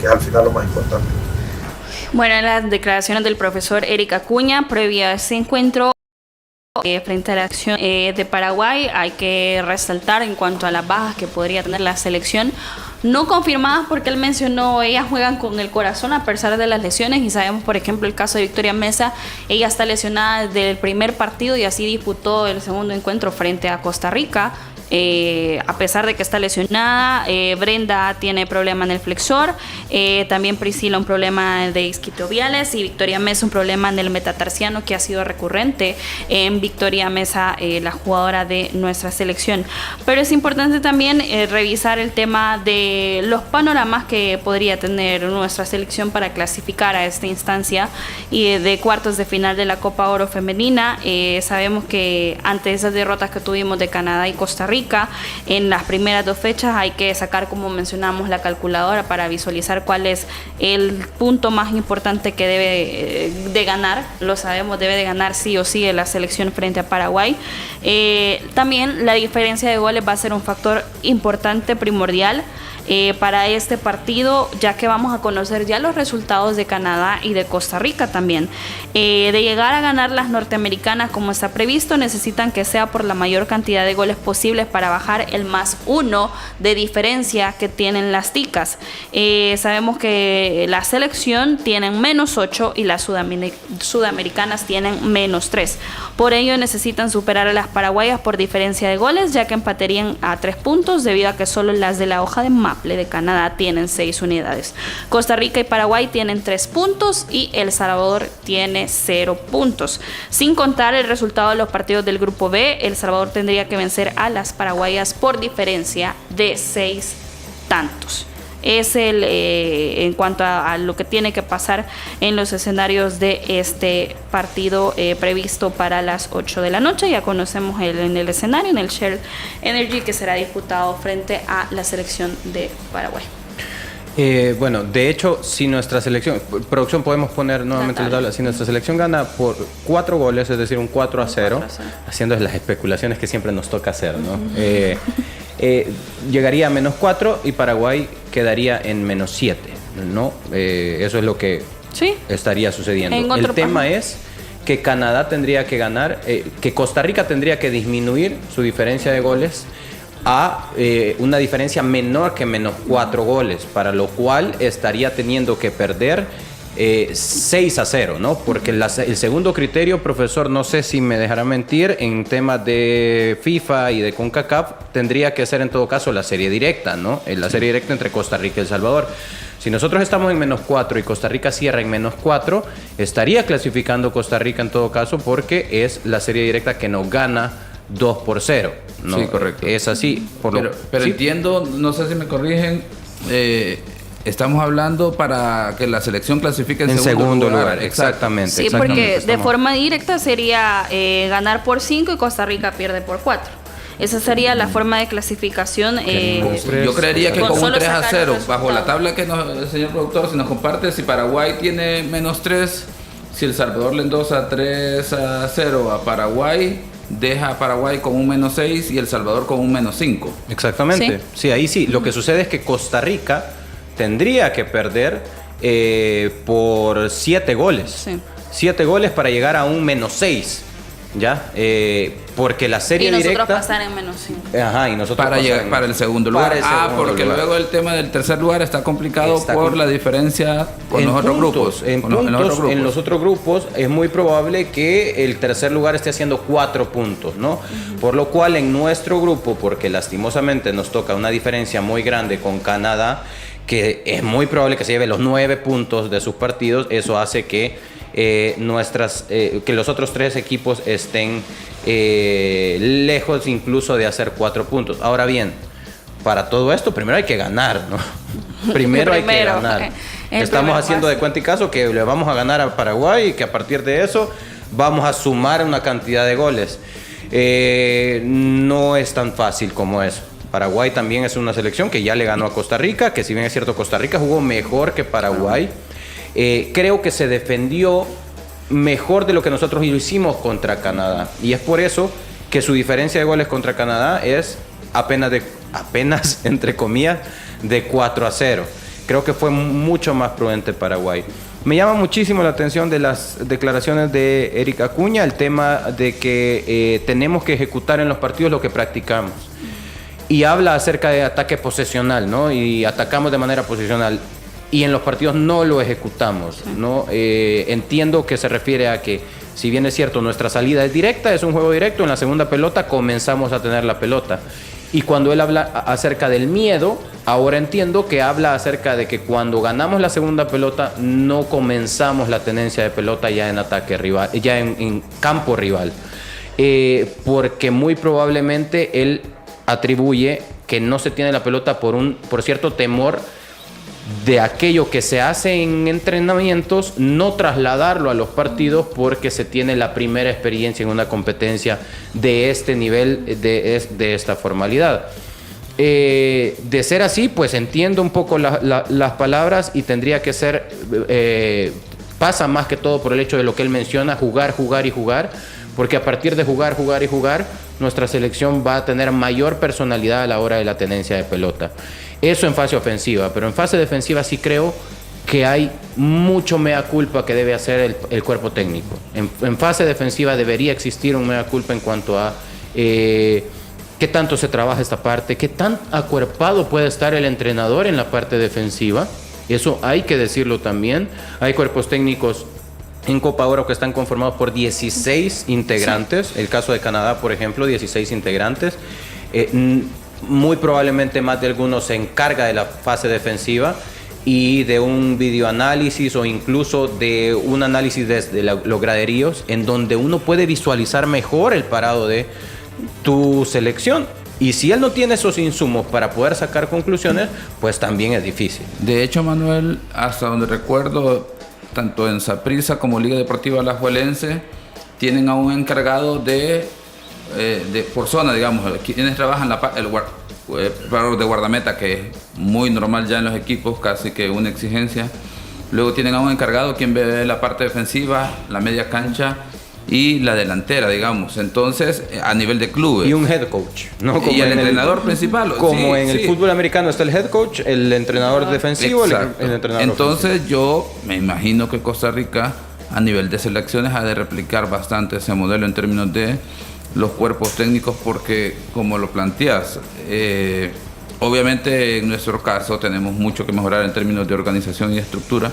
que es al final lo más importante. Bueno, en las declaraciones del profesor Eric Acuña, previa a ese encuentro frente a la acción de Paraguay, hay que resaltar en cuanto a las bajas que podría tener la selección, no confirmadas porque él mencionó, ellas juegan con el corazón a pesar de las lesiones, y sabemos por ejemplo el caso de Victoria Mesa, ella está lesionada desde el primer partido y así disputó el segundo encuentro frente a Costa Rica. A pesar de que está lesionada, Brenda tiene problema en el flexor, también Priscila un problema de isquiotibiales y Victoria Mesa un problema en el metatarsiano que ha sido recurrente en Victoria Mesa, la jugadora de nuestra selección. Pero es importante también revisar el tema de los panoramas que podría tener nuestra selección para clasificar a esta instancia y de cuartos de final de la Copa Oro Femenina. Sabemos que ante esas derrotas que tuvimos de Canadá y Costa Rica, en las primeras 2 fechas hay que sacar, como mencionamos, la calculadora para visualizar cuál es el punto más importante que debe de ganar. Lo sabemos, debe de ganar sí o sí en la selección frente a Paraguay. También la diferencia de goles va a ser un factor importante, primordial para este partido, ya que vamos a conocer ya los resultados de Canadá y de Costa Rica también. De llegar a ganar las norteamericanas como está previsto, necesitan que sea por la mayor cantidad de goles posibles para bajar el +1 de diferencia que tienen las ticas. Sabemos que la selección tienen -8 y las sudamericanas tienen -3. Por ello necesitan superar a las paraguayas por diferencia de goles, ya que empatarían a 3 puntos debido a que solo las de la hoja de Maple de Canadá tienen 6 unidades. Costa Rica y Paraguay tienen 3 puntos y El Salvador tiene 0 puntos. Sin contar el resultado de los partidos del grupo B, El Salvador tendría que vencer a las paraguayas por diferencia de 6 tantos. Es en cuanto a lo que tiene que pasar en los escenarios de este partido previsto para las 8 de la noche. Ya conocemos en el escenario, en el Shell Energy, que será disputado frente a la selección de Paraguay. Bueno, de hecho, si nuestra selección, producción, podemos poner nuevamente la tabla, si nuestra selección gana por 4 goles, es decir, un 4-0, haciendo las especulaciones que siempre nos toca hacer, ¿no? Llegaría a -4 y Paraguay quedaría en -7, ¿no? Eso es lo que estaría sucediendo. El tema es que Canadá tendría que ganar, que Costa Rica tendría que disminuir su diferencia de goles a una diferencia menor que -4 goles, para lo cual estaría teniendo que perder 6-0, ¿no? Porque el segundo criterio, profesor, no sé si me dejará mentir, en temas de FIFA y de CONCACAF, tendría que ser en todo caso la serie directa, ¿no? La serie directa entre Costa Rica y El Salvador. Si nosotros estamos en -4 y Costa Rica cierra en -4, estaría clasificando Costa Rica en todo caso, porque es la serie directa que nos gana 2-0, ¿no? Sí, correcto. Es así. Pero ¿sí? Entiendo, no sé si me corrigen, estamos hablando para que la selección clasifique en segundo lugar. Exactamente. Sí, porque de forma directa sería ganar por 5 y Costa Rica pierde por 4. Esa sería la forma de clasificación. Yo creería que con un 3-0, bajo la tabla que el señor productor, si nos comparte, si Paraguay tiene -3, si El Salvador le endosa 3-0 a Paraguay, deja a Paraguay con un -6 y El Salvador con un -5. Exactamente. Sí, ahí sí. Lo que sucede es que Costa Rica tendría que perder por 7 goles. Sí. 7 goles para llegar a un -6. ¿Ya? Porque la serie directa... Y nosotros pasar en -5. Ajá, y nosotros para llegar para el segundo lugar. Porque luego el tema del tercer lugar está complicado por la diferencia con los otros grupos. En los otros grupos es muy probable que el tercer lugar esté haciendo 4 puntos, ¿no? Por lo cual en nuestro grupo, porque lastimosamente nos toca una diferencia muy grande con Canadá, que es muy probable que se lleve los 9 puntos de sus partidos, eso hace que que los otros 3 equipos estén lejos incluso de hacer 4 puntos. Ahora bien, para todo esto primero hay que ganar, ¿no? Primero hay que ganar. Estamos haciendo de cuenta y caso que le vamos a ganar a Paraguay y que a partir de eso vamos a sumar una cantidad de goles. No es tan fácil como eso. Paraguay también es una selección que ya le ganó a Costa Rica, que si bien es cierto Costa Rica jugó mejor que Paraguay, creo que se defendió mejor de lo que nosotros lo hicimos contra Canadá. Y es por eso que su diferencia de goles contra Canadá es apenas entre comillas, de 4-0. creo que fue mucho más prudente Paraguay. Me llama muchísimo la atención de las declaraciones de Eric Acuña, el tema de que tenemos que ejecutar en los partidos lo que practicamos. Y habla acerca de ataque posesional, ¿no? Y atacamos de manera posesional. Y en los partidos no lo ejecutamos, ¿no? Entiendo que se refiere a que, si bien es cierto, nuestra salida es directa, es un juego directo, en la segunda pelota comenzamos a tener la pelota. Y cuando él habla acerca del miedo, ahora entiendo que habla acerca de que cuando ganamos la segunda pelota no comenzamos la tenencia de pelota ya en ataque rival, ya en campo rival. Porque muy probablemente él atribuye que no se tiene la pelota por cierto temor de aquello que se hace en entrenamientos, no trasladarlo a los partidos porque se tiene la primera experiencia en una competencia de este nivel, de esta formalidad. De ser así, pues entiendo un poco las palabras y tendría que ser, pasa más que todo por el hecho de lo que él menciona, jugar y jugar, porque a partir de jugar y jugar, nuestra selección va a tener mayor personalidad a la hora de la tenencia de pelota. Eso en fase ofensiva, pero en fase defensiva sí creo que hay mucho mea culpa que debe hacer el cuerpo técnico. En fase defensiva debería existir un mea culpa en cuanto a qué tanto se trabaja esta parte, qué tan acuerpado puede estar el entrenador en la parte defensiva. Eso hay que decirlo también. Hay cuerpos técnicos en Copa Oro que están conformados por 16 integrantes. Sí. El caso de Canadá, por ejemplo, 16 integrantes. Muy probablemente más de algunos se encarga de la fase defensiva y de un videoanálisis o incluso de un análisis desde los graderíos en donde uno puede visualizar mejor el parado de tu selección. Y si él no tiene esos insumos para poder sacar conclusiones, pues también es difícil. De hecho, Manuel, hasta donde recuerdo, tanto en Saprissa como Liga Deportiva Alajuelense tienen a un encargado por zona, digamos, quienes trabajan el parador de guardameta, que es muy normal ya en los equipos, casi que una exigencia. Luego tienen a un encargado quien ve la parte defensiva, la media cancha y la delantera, digamos. Entonces, a nivel de clubes. Y un head coach, ¿no? Como y el entrenador principal. Como en el fútbol americano está el head coach, el entrenador defensivo, el entrenador Entonces, ofensivo. Yo me imagino que Costa Rica, a nivel de selecciones, ha de replicar bastante ese modelo en términos de los cuerpos técnicos, porque como lo planteas, obviamente en nuestro caso tenemos mucho que mejorar en términos de organización y estructura,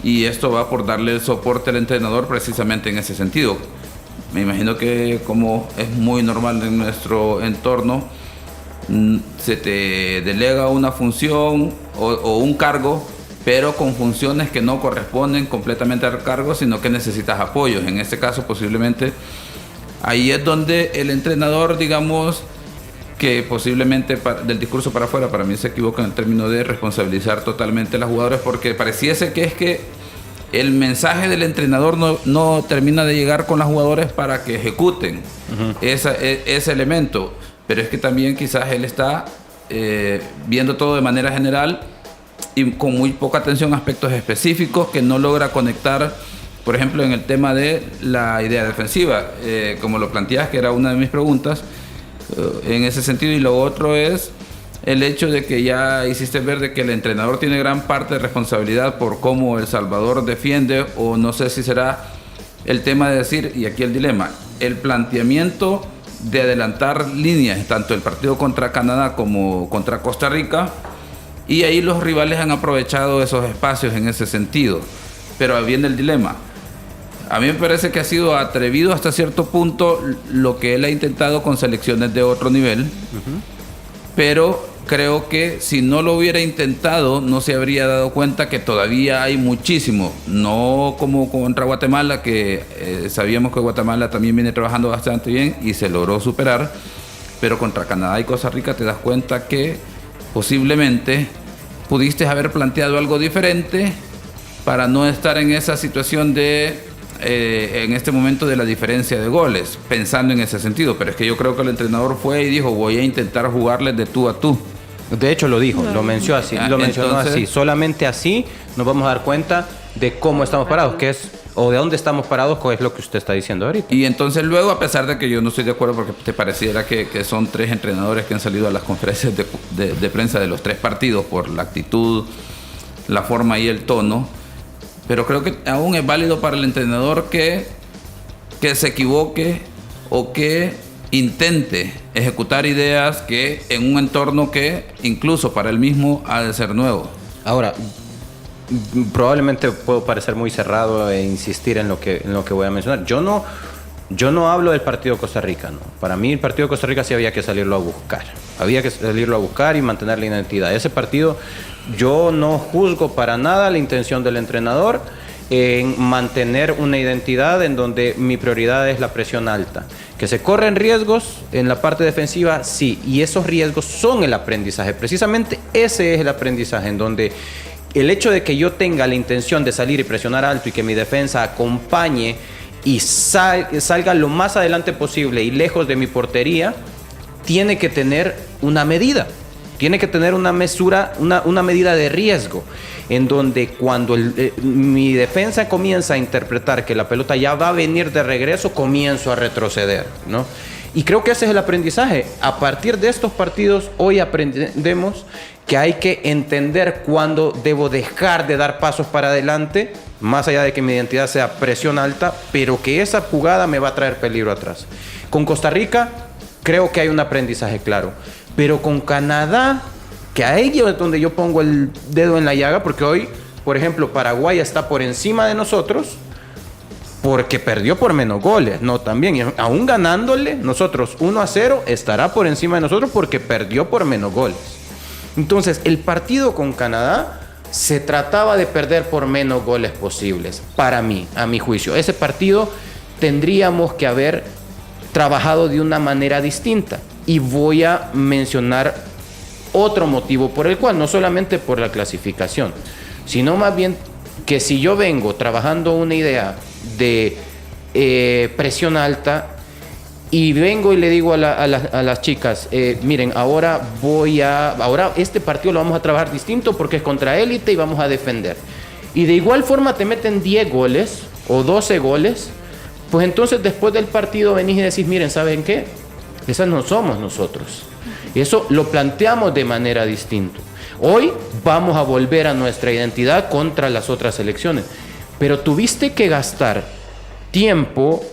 y esto va por darle el soporte al entrenador precisamente en ese sentido. Me imagino que, como es muy normal en nuestro entorno, se te delega una función o un cargo, pero con funciones que no corresponden completamente al cargo, sino que necesitas apoyos. En este caso, posiblemente ahí es donde el entrenador, digamos, que posiblemente del discurso para afuera, para mí se equivoca en el término de responsabilizar totalmente a los jugadores, porque pareciese que es que el mensaje del entrenador no termina de llegar con los jugadores para que ejecuten ese elemento, pero es que también quizás él está viendo todo de manera general y con muy poca atención a aspectos específicos que no logra conectar. Por ejemplo, en el tema de la idea defensiva, como lo planteas, que era una de mis preguntas, en ese sentido. Y lo otro es el hecho de que ya hiciste ver de que el entrenador tiene gran parte de responsabilidad por cómo El Salvador defiende, o no sé si será el tema de decir, y aquí el dilema, el planteamiento de adelantar líneas, tanto el partido contra Canadá como contra Costa Rica, y ahí los rivales han aprovechado esos espacios en ese sentido. Pero viene el dilema. A mí me parece que ha sido atrevido hasta cierto punto lo que él ha intentado con selecciones de otro nivel, pero creo que si no lo hubiera intentado no se habría dado cuenta que todavía hay muchísimo, no como contra Guatemala, que sabíamos que Guatemala también viene trabajando bastante bien y se logró superar, pero contra Canadá y Costa Rica te das cuenta que posiblemente pudiste haber planteado algo diferente para no estar en esa situación de en este momento de la diferencia de goles, pensando en ese sentido. Pero es que yo creo que el entrenador fue y dijo: voy a intentar jugarles de tú a tú. De hecho lo dijo, lo mencionó así. Solamente así nos vamos a dar cuenta de cómo estamos parados, que es, o de dónde estamos parados, que es lo que usted está diciendo ahorita. Y entonces luego, a pesar de que yo no estoy de acuerdo, porque te pareciera que son 3 entrenadores que han salido a las conferencias de prensa de los 3 partidos por la actitud la forma y el tono, pero creo que aún es válido para el entrenador que se equivoque o que intente ejecutar ideas que en un entorno que incluso para él mismo ha de ser nuevo. Ahora, probablemente puedo parecer muy cerrado e insistir en lo que voy a mencionar. Yo no hablo del partido de Costa Rica, ¿no? Para mí el partido de Costa Rica sí había que salirlo a buscar. Había que salirlo a buscar y mantener la identidad. Ese partido yo no juzgo para nada la intención del entrenador en mantener una identidad en donde mi prioridad es la presión alta. Que se corren riesgos en la parte defensiva, sí, y esos riesgos son el aprendizaje. Precisamente ese es el aprendizaje, en donde el hecho de que yo tenga la intención de salir y presionar alto y que mi defensa acompañe y salga lo más adelante posible y lejos de mi portería, tiene que tener una medida. Tiene que tener una mesura, una medida de riesgo, en donde cuando mi defensa comienza a interpretar que la pelota ya va a venir de regreso, comienzo a retroceder, ¿no? Y creo que ese es el aprendizaje. A partir de estos partidos, hoy aprendemos que hay que entender cuándo debo dejar de dar pasos para adelante, más allá de que mi identidad sea presión alta, pero que esa jugada me va a traer peligro atrás. Con Costa Rica, creo que hay un aprendizaje claro. Pero con Canadá, que ahí es donde yo pongo el dedo en la llaga, porque hoy, por ejemplo, Paraguay está por encima de nosotros porque perdió por menos goles, ¿no? También, y aún ganándole, nosotros 1-0, estará por encima de nosotros porque perdió por menos goles. Entonces, el partido con Canadá se trataba de perder por menos goles posibles, para mí, a mi juicio. Ese partido tendríamos que haber trabajado de una manera distinta. Y voy a mencionar otro motivo por el cual, no solamente por la clasificación, sino más bien que si yo vengo trabajando una idea de presión alta y vengo y le digo a las chicas, miren, ahora este partido lo vamos a trabajar distinto porque es contra élite y vamos a defender. Y de igual forma te meten 10 goles o 12 goles, pues entonces después del partido venís y decís, miren, ¿saben qué? Esas no somos nosotros. Eso lo planteamos de manera distinta. Hoy vamos a volver a nuestra identidad contra las otras selecciones. Pero tuviste que gastar tiempo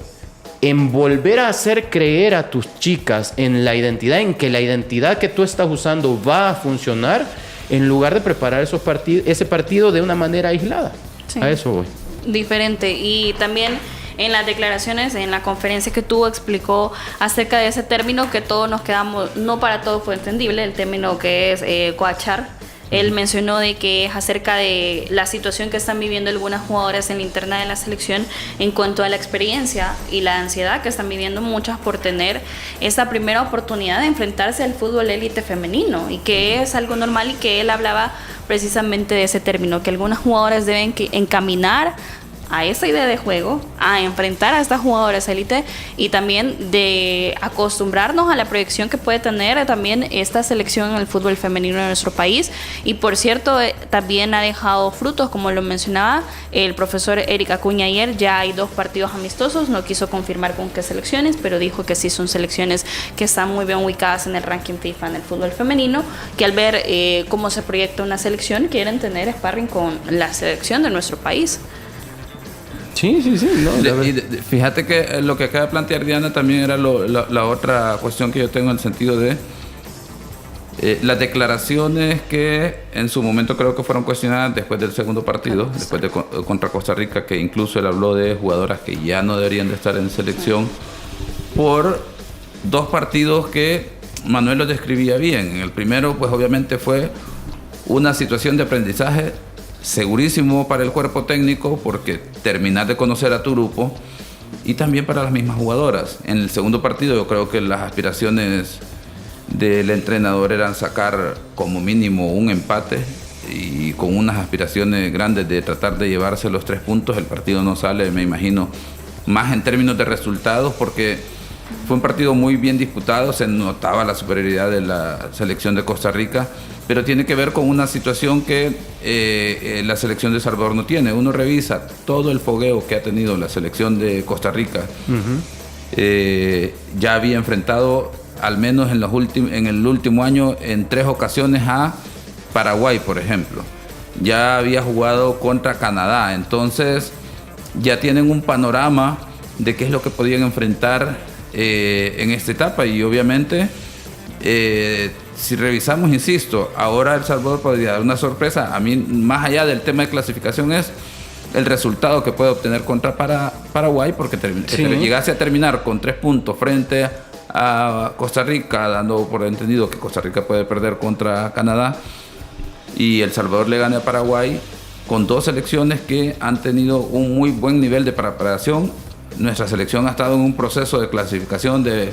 en volver a hacer creer a tus chicas en la identidad, en que la identidad que tú estás usando va a funcionar, en lugar de preparar ese partido de una manera aislada. Sí. A eso voy. Diferente. Y también en las declaraciones, en la conferencia que tuvo, explicó acerca de ese término que todos nos quedamos, no para todos fue entendible, el término que es coachar. Él mencionó de que es acerca de la situación que están viviendo algunas jugadoras en la interna de la selección en cuanto a la experiencia y la ansiedad que están viviendo muchas por tener esa primera oportunidad de enfrentarse al fútbol élite femenino, y que es algo normal, y que él hablaba precisamente de ese término, que algunas jugadoras deben encaminar a esa idea de juego, a enfrentar a estas jugadoras élite, y también de acostumbrarnos a la proyección que puede tener también esta selección en el fútbol femenino de nuestro país. Y por cierto, también ha dejado frutos, como lo mencionaba el profesor Eric Acuña ayer. Ya hay 2 partidos amistosos, no quiso confirmar con qué selecciones, pero dijo que sí son selecciones que están muy bien ubicadas en el ranking FIFA en el fútbol femenino, que al ver cómo se proyecta una selección, quieren tener sparring con la selección de nuestro país. Sí. No, fíjate que lo que acaba de plantear Diana también era la otra cuestión que yo tengo, en el sentido de las declaraciones que en su momento creo que fueron cuestionadas después del segundo partido, después de contra Costa Rica, que incluso él habló de jugadoras que ya no deberían de estar en selección por 2 partidos que Manuel los describía bien. En el primero, pues obviamente fue una situación de aprendizaje segurísimo para el cuerpo técnico, porque terminar de conocer a tu grupo, y también para las mismas jugadoras. En el segundo partido yo creo que las aspiraciones del entrenador eran sacar como mínimo un empate, y con unas aspiraciones grandes de tratar de llevarse los 3 puntos. El partido no sale, me imagino, más en términos de resultados, porque fue un partido muy bien disputado, se notaba la superioridad de la selección de Costa Rica, pero tiene que ver con una situación que la selección de El Salvador no tiene. Uno revisa todo el fogueo que ha tenido la selección de Costa Rica. Ya había enfrentado, al menos en el último año, en 3 ocasiones a Paraguay, por ejemplo. ya había jugado contra Canadá, entonces ya tienen un panorama de qué es lo que podían enfrentar en esta etapa. Y obviamente si revisamos, insisto, ahora El Salvador podría dar una sorpresa. A mí, más allá del tema de clasificación, es el resultado que puede obtener contra Paraguay, porque llegase a terminar con 3 puntos frente a Costa Rica, dando por entendido que Costa Rica puede perder contra Canadá, y El Salvador le gane a Paraguay, con 2 selecciones que han tenido un muy buen nivel de preparación. Nuestra selección ha estado en un proceso de clasificación de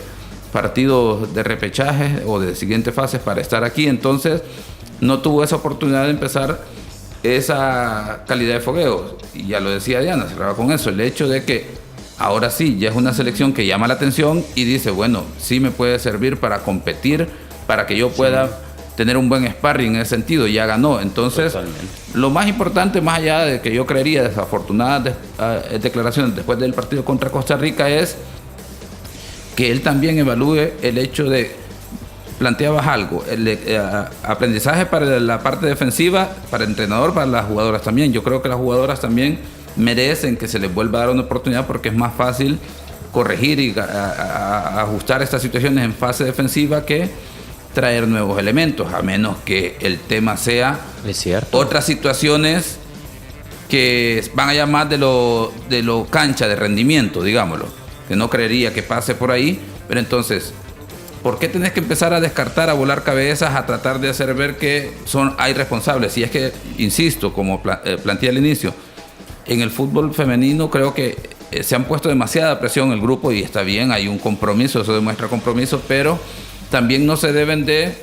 partidos de repechaje o de siguientes fases para estar aquí, entonces no tuvo esa oportunidad de empezar esa calidad de fogueo. Y ya lo decía Diana, cerraba con eso, el hecho de que ahora sí, ya es una selección que llama la atención y dice, bueno, sí me puede servir para competir, para que yo pueda tener un buen sparring en ese sentido, ya ganó. Entonces, lo más importante, más allá de que yo creería desafortunadas declaraciones después del partido contra Costa Rica, es que él también evalúe el hecho de, planteabas algo, el aprendizaje para la parte defensiva, para el entrenador, para las jugadoras también. Yo creo que las jugadoras también merecen que se les vuelva a dar una oportunidad, porque es más fácil corregir y ajustar estas situaciones en fase defensiva que traer nuevos elementos, a menos que el tema sea otras situaciones que van allá más de lo cancha, de rendimiento, digámoslo, que no creería que pase por ahí. Pero entonces, ¿por qué tenés que empezar a descartar, a volar cabezas, a tratar de hacer ver que hay responsables? Si es que, insisto, como planteé al inicio, en el fútbol femenino creo que se han puesto demasiada presión el grupo, y está bien, hay un compromiso, eso demuestra compromiso, pero también no se deben de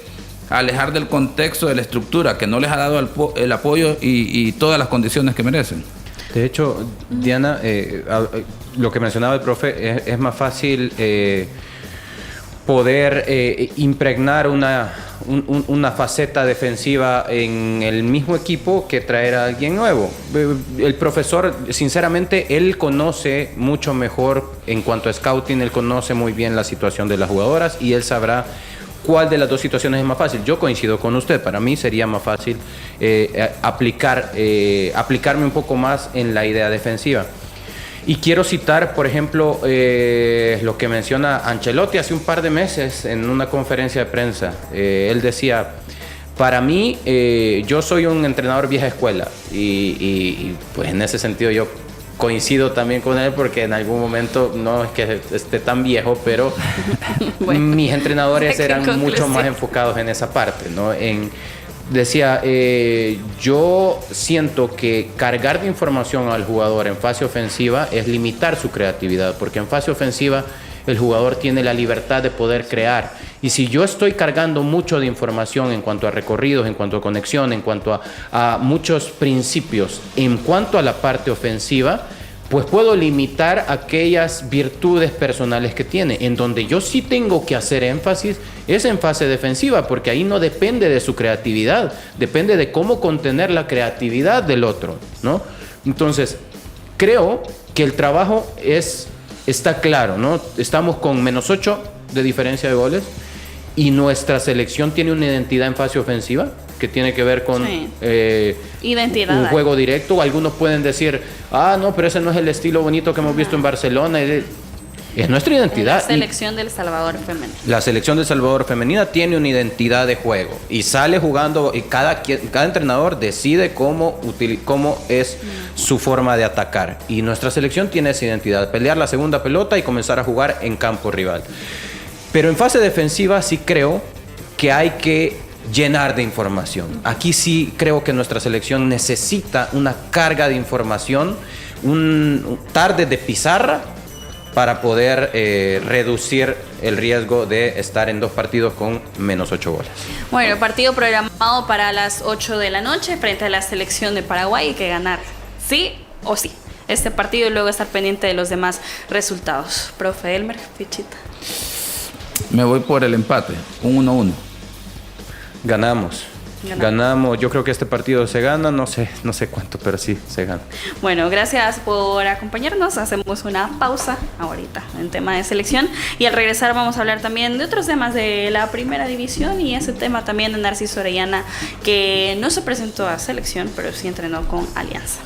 alejar del contexto, de la estructura, que no les ha dado el apoyo y todas las condiciones que merecen. De hecho, Diana, lo que mencionaba el profe, es más fácil poder impregnar una faceta defensiva en el mismo equipo que traer a alguien nuevo. El profesor, sinceramente, él conoce mucho mejor en cuanto a scouting, él conoce muy bien la situación de las jugadoras y él sabrá cuál de las dos situaciones es más fácil. Yo coincido con usted, para mí sería más fácil aplicarme un poco más en la idea defensiva. Y quiero citar, por ejemplo, lo que menciona Ancelotti hace un par de meses en una conferencia de prensa. Él decía, para mí, yo soy un entrenador vieja escuela y pues en ese sentido yo coincido también con él, porque en algún momento, no es que esté tan viejo, pero bueno, mis entrenadores eran mucho más enfocados en esa parte, ¿no? Decía, yo siento que cargar de información al jugador en fase ofensiva es limitar su creatividad, porque en fase ofensiva el jugador tiene la libertad de poder crear. Y si yo estoy cargando mucho de información en cuanto a recorridos, en cuanto a conexión, en cuanto a muchos principios, en cuanto a la parte ofensiva, pues puedo limitar aquellas virtudes personales que tiene. En donde yo sí tengo que hacer énfasis es en fase defensiva, porque ahí no depende de su creatividad, depende de cómo contener la creatividad del otro, ¿no? Entonces, creo que el trabajo está claro, ¿no? Estamos con -8 de diferencia de goles y nuestra selección tiene una identidad en fase ofensiva que tiene que ver con identidad, un juego directo. Algunos pueden decir, no, pero ese no es el estilo bonito que hemos visto en Barcelona. Es nuestra identidad. La selección del Salvador femenina. La selección del Salvador femenina tiene una identidad de juego y sale jugando, y cada entrenador decide cómo es su forma de atacar. Y nuestra selección tiene esa identidad, pelear la segunda pelota y comenzar a jugar en campo rival. Pero en fase defensiva sí creo que hay que llenar de información. Aquí sí creo que nuestra selección necesita una carga de información, un tarde de pizarra, para poder reducir el riesgo de estar en 2 partidos con -8 goles. Bueno, el partido programado para las 8 de la noche frente a la selección de Paraguay, hay que ganar sí o sí este partido y luego estar pendiente de los demás resultados. Profe Elmer, fichita. Me voy por el empate, un 1-1. Ganamos. Ganamos. Yo creo que este partido se gana, no sé cuánto, pero sí se gana. Bueno, gracias por acompañarnos. Hacemos una pausa ahorita en tema de selección y al regresar vamos a hablar también de otros temas de la primera división y ese tema también de Narciso Orellana, que no se presentó a selección, pero sí entrenó con Alianza.